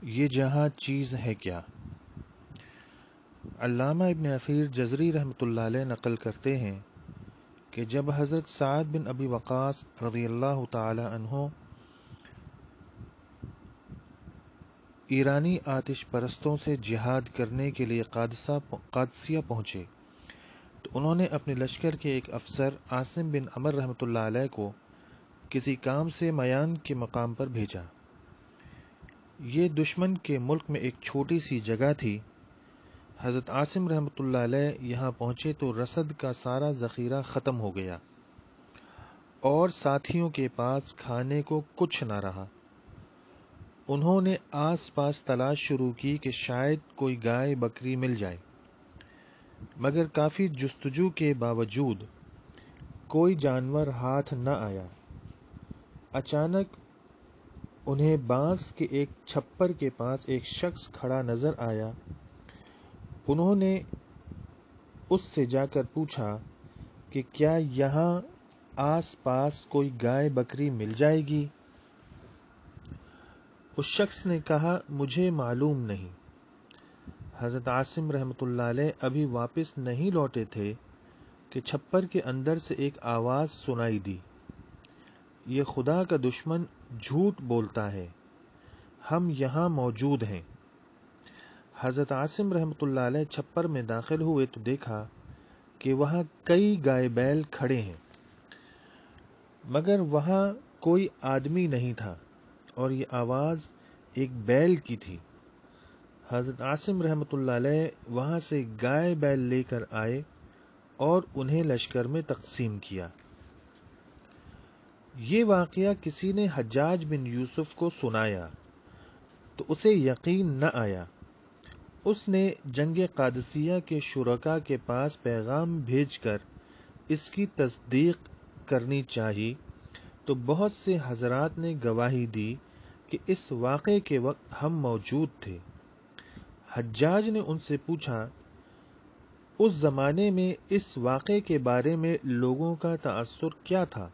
یہ جہاں چیز ہے کیا؟ علامہ ابن اثیر جزری رحمۃ اللہ علیہ نقل کرتے ہیں کہ جب حضرت سعد بن ابی وقاص رضی اللہ تعالی عنہ ایرانی آتش پرستوں سے جہاد کرنے کے لیے قادسیہ پہنچے تو انہوں نے اپنے لشکر کے ایک افسر عاصم بن عمر رحمۃ اللہ علیہ کو کسی کام سے میان کے مقام پر بھیجا۔ یہ دشمن کے ملک میں ایک چھوٹی سی جگہ تھی۔ حضرت عاصم رحمۃ اللہ علیہ یہاں پہنچے تو رسد کا سارا ذخیرہ ختم ہو گیا اور ساتھیوں کے پاس کھانے کو کچھ نہ رہا۔ انہوں نے آس پاس تلاش شروع کی کہ شاید کوئی گائے بکری مل جائے، مگر کافی جستجو کے باوجود کوئی جانور ہاتھ نہ آیا۔ اچانک انہیں بانس کے ایک چھپر کے پاس ایک شخص کھڑا نظر آیا۔ انہوں نے اس سے جا کر پوچھا کہ کیا یہاں آس پاس کوئی گائے بکری مل جائے گی؟ اس شخص نے کہا مجھے معلوم نہیں۔ حضرت عاصم رحمۃ اللہ علیہ ابھی واپس نہیں لوٹے تھے کہ چھپر کے اندر سے ایک آواز سنائی دی، یہ خدا کا دشمن جھوٹ بولتا ہے، ہم یہاں موجود ہیں۔ حضرت عاصم رحمۃ اللہ علیہ چھپر میں داخل ہوئے تو دیکھا کہ وہاں کئی گائے بیل کھڑے ہیں، مگر وہاں کوئی آدمی نہیں تھا اور یہ آواز ایک بیل کی تھی۔ حضرت عاصم رحمۃ اللہ علیہ وہاں سے گائے بیل لے کر آئے اور انہیں لشکر میں تقسیم کیا۔ یہ واقعہ کسی نے حجاج بن یوسف کو سنایا تو اسے یقین نہ آیا۔ اس نے جنگ قادسیہ کے شرکاء کے پاس پیغام بھیج کر اس کی تصدیق کرنی چاہی تو بہت سے حضرات نے گواہی دی کہ اس واقعے کے وقت ہم موجود تھے۔ حجاج نے ان سے پوچھا اس زمانے میں اس واقعے کے بارے میں لوگوں کا تاثر کیا تھا؟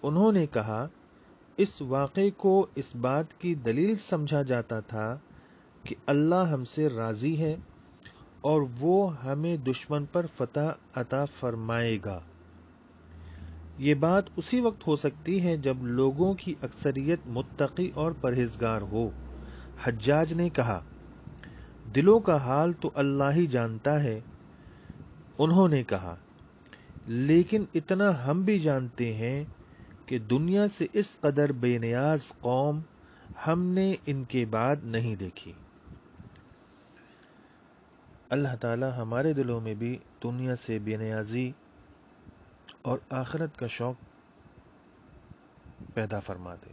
انہوں نے کہا اس واقعے کو اس بات کی دلیل سمجھا جاتا تھا کہ اللہ ہم سے راضی ہے اور وہ ہمیں دشمن پر فتح عطا فرمائے گا۔ یہ بات اسی وقت ہو سکتی ہے جب لوگوں کی اکثریت متقی اور پرہیزگار ہو۔ حجاج نے کہا دلوں کا حال تو اللہ ہی جانتا ہے۔ انہوں نے کہا لیکن اتنا ہم بھی جانتے ہیں کہ دنیا سے اس قدر بے نیاز قوم ہم نے ان کے بعد نہیں دیکھی۔ اللہ تعالی ہمارے دلوں میں بھی دنیا سے بے نیازی اور آخرت کا شوق پیدا فرما دے۔